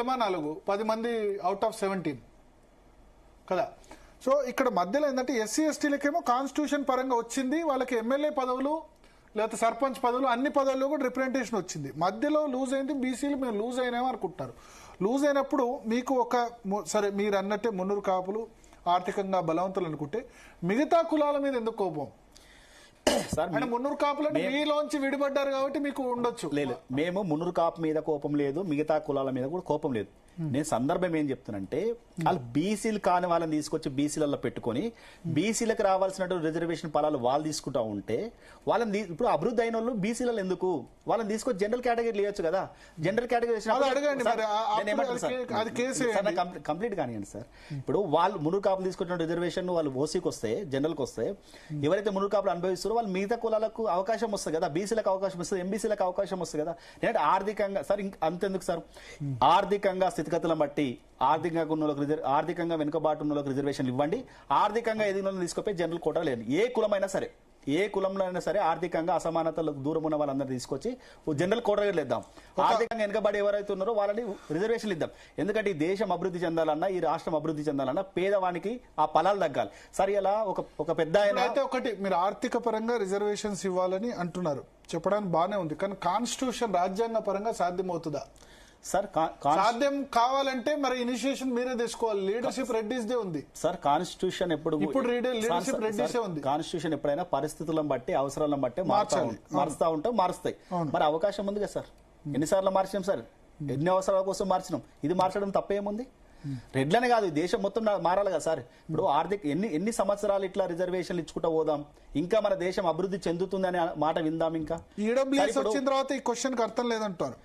కులమా 4, 10 మంది out of 17 కదా. So ఇక్కడ మధ్యలో ఏంటంటే ఎస్సీ ఎస్టీలకేమో కాన్స్టిట్యూషన్ పరంగా వచ్చింది, వాళ్ళకి ఎమ్మెల్యే పదవులు లేకపోతే సర్పంచ్ పదవులు అన్ని పదవుల్లో కూడా రిప్రజెంటేషన్ వచ్చింది. మధ్యలో లూజ్ అయింది, బీసీలు మేము లూజ్ అయినామో అనుకుంటున్నారు. లూజ్ అయినప్పుడు మీకు సరే మీరు అన్నట్టే మున్నూరు కాపులు ఆర్థికంగా బలవంతులు అనుకుంటే మిగతా కులాల మీద ఎందుకు కోపం? అంటే మున్నూరు కాపులు మీలోంచి విడిపడ్డారు కాబట్టి మీకు ఉండొచ్చు. లేదు, మేము మున్నూరు కాపు మీద కోపం లేదు, మిగతా కులాల మీద కూడా కోపం లేదు. నేను సందర్భం ఏం చెప్తున్నంటే వాళ్ళు బీసీలు కాని వాళ్ళని తీసుకొచ్చి బీసీలలో పెట్టుకొని బీసీలకు రావాల్సినటువంటి రిజర్వేషన్ ఫలాలు వాళ్ళు తీసుకుంటా ఉంటే వాళ్ళని ఇప్పుడు అభివృద్ధి అయిన వాళ్ళు బీసీలలో ఎందుకు వాళ్ళని తీసుకొచ్చి జనరల్ కేటగిరీ లేవచ్చు కదా. జనరల్ కేటగిరీ కంప్లీట్ కానివ్వండి సార్. ఇప్పుడు వాళ్ళు మున్నూరు కాపులు తీసుకొచ్చిన రిజర్వేషన్ వాళ్ళు ఓసీకి వస్తే జనరల్కి వస్తే ఎవరైతే మున్నూరు కాపులు అనుభవిస్తారో వాళ్ళు మిగతా కులాలకు అవకాశం వస్తుంది కదా, బీసీలకు అవకాశం వస్తుంది, ఎంబీసీలకు అవకాశం వస్తుంది కదా. నేనంటే ఆర్థికంగా సార్ అంతెందుకు సార్, ఆర్థికంగా స్థితిగతులను బట్టి ఆర్థికంగా వెనుకబాటు ఉన్న రిజర్వేషన్లు ఇవ్వండి, ఆర్థికంగా ఎదిగిన తీసుకుపోయి జనరల్ కోటా లేదు. ఏ కులమైనా సరే, ఏ కులంలో అయినా సరే ఆర్థికంగా అసమానతలకు దూరం ఉన్న వాళ్ళందరూ తీసుకొచ్చి జనరల్ కోటా ఇద్దాం. ఆర్థికంగా వెనుకబడి ఎవరైతే ఉన్నారో వాళ్ళని రిజర్వేషన్లు ఇద్దాం. ఎందుకంటే ఈ దేశం అభివృద్ధి చెందాలన్నా, ఈ రాష్ట్రం అభివృద్ధి చెందాలన్నా పేదవానికి ఆ ఫలాలు తగ్గాలి. సరే, ఇలా ఒక పెద్ద అయితే ఒకటి మీరు ఆర్థిక పరంగా రిజర్వేషన్స్ ఇవ్వాలని అంటున్నారు, చెప్పడానికి బానే ఉంది. కానీ కాన్స్టిట్యూషన్ రాజ్యాంగ పరంగా సాధ్యమవుతుందా సార్? సాధ్యం కావాలంటే మరి ఇనిషియేషన్ మీరే తీసుకోవాలి. లీడర్షిప్ రెడ్డిస్దే ఉంది సార్. కాన్స్టిట్యూషన్ ఇప్పుడు లీడర్షిప్ రెడ్డిసే ఉంది. కాన్స్టిట్యూషన్ ఎప్పుడైనా పరిస్థితులను బట్టి అవసరాలను బట్టి మారుస్తాయి. మరి అవకాశం ఉంది కదా సార్. ఎన్నిసార్లు మార్చినాం సార్, ఎన్ని అవసరాల కోసం మార్చినాం. ఇది మార్చడం తప్పేముంది? రెడ్లనే కాదు, దేశం మొత్తం మారాలి కదా సార్. ఇప్పుడు ఎన్ని సంవత్సరాలు ఇట్లా రిజర్వేషన్లు ఇచ్చుకుంటా పోదాం, ఇంకా మన దేశం అభివృద్ధి చెందుతుంది అనే మాట విందాం. ఇంకా ఈడబ్ల్యూఎస్ వచ్చిన తర్వాత ఈ క్వశ్చన్ కి అర్థం లేదంటారు.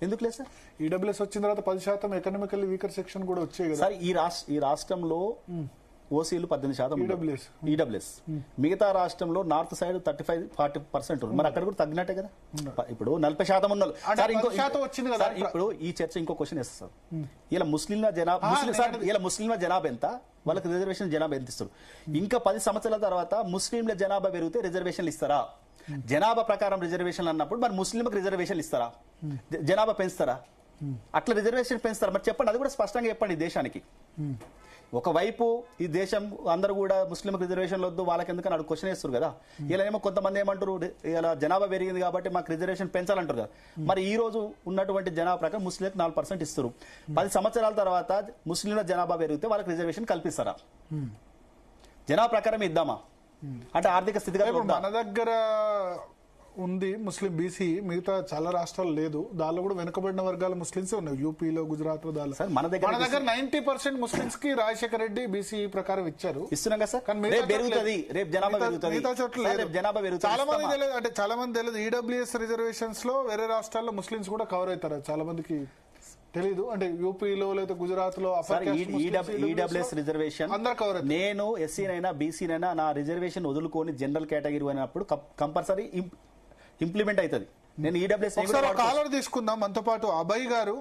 ఎందుకు లేదు సార్? ఈడబ్ల్యూఎస్ వచ్చిన తర్వాత 10% ఎకనామికల్లీ వీకర్ సెక్షన్ కూడా వచ్చాయి కదా సార్. ఈ రాష్ట్రంలో ఓసీలు 18% ఈడబ్ల్యూఎస్, మిగతా రాష్ట్రంలో నార్త్ సైడ్ 35-40% ఉంది. మరి అక్కడ కూడా తగ్గినట్టే కదా. ఇప్పుడు 40% ఉన్నారు. ఇప్పుడు ఈ చర్చ ఇంకో క్వశ్చన్ వేస్తారు సార్. ఇలా ముస్లింల జనాభా ఎంత, వాళ్ళకి రిజర్వేషన్ జనాభా ఎంత ఇస్తారు? ఇంకా 10 సంవత్సరాల తర్వాత ముస్లింల జనాభా పెరిగితే రిజర్వేషన్లు ఇస్తారా? జనాభా ప్రకారం రిజర్వేషన్లు అన్నప్పుడు మరి ముస్లింలకు రిజర్వేషన్లు ఇస్తారా? జనాభా పెంచుతారా? అట్లా రిజర్వేషన్ పెంచుతారా? మరి చెప్పండి, అది కూడా స్పష్టంగా చెప్పండి దేశానికి. ఒకవైపు ఈ దేశం అందరూ కూడా ముస్లింలకు రిజర్వేషన్లు వద్దు వాళ్ళకి ఎందుకని అడుగు క్వశ్చన్ వేస్తారు కదా. ఇలా ఏమో కొంతమంది ఏమంటారు, ఇలా జనాభా పెరిగింది కాబట్టి మాకు రిజర్వేషన్ పెంచాలంటారు కదా. మరి ఈ రోజు ఉన్నటువంటి జనాభా ప్రకారం ముస్లింలకు 4% ఇస్తారు. 10 సంవత్సరాల తర్వాత ముస్లింల జనాభా పెరిగితే వాళ్ళకి రిజర్వేషన్ కల్పిస్తారా? జనాభా ప్రకారం ఇద్దామా? అంటే ఆర్థిక స్థితిగతులు మన దగ్గర ఉంది ముస్లిం బీసీ, మిగతా చాలా రాష్ట్రాలు లేదు. దానిలో కూడా వెనుకబడిన వర్గాల ముస్లింసే ఉన్నాయి, యూపీలో, గుజరాత్ లో. మన దగ్గర 90% ముస్లింస్ కి రాజశేఖర రెడ్డి బీసీ ప్రకారం ఇచ్చారు, ఇస్తున్నాం కదా సార్. మిగతా చోట్ల చాలా మంది తెలియదు. అంటే చాలా మంది తెలియదు ఈడబ్ల్యూఎస్ రిజర్వేషన్స్ లో వేరే రాష్ట్రాల్లో ముస్లింస్ కూడా కవర్ అవుతారు, చాలా మందికి తెలీదు. అంటే యూపీలో లేదా గుజరాత్ లో ఈడబ్ల్యూఎస్ రిజర్వేషన్ నేను ఎస్సీనైనా బీసీనైనా నా రిజర్వేషన్ వదులుకొని జనరల్ కేటగిరీ అయినప్పుడు కంపల్సరీ ఇంప్లిమెంట్ అవుతుంది. నేను ఈడబ్ల్యూఎస్ కాలర్ తీసుకుందాం. మనతో పాటు అభయ్ గారు.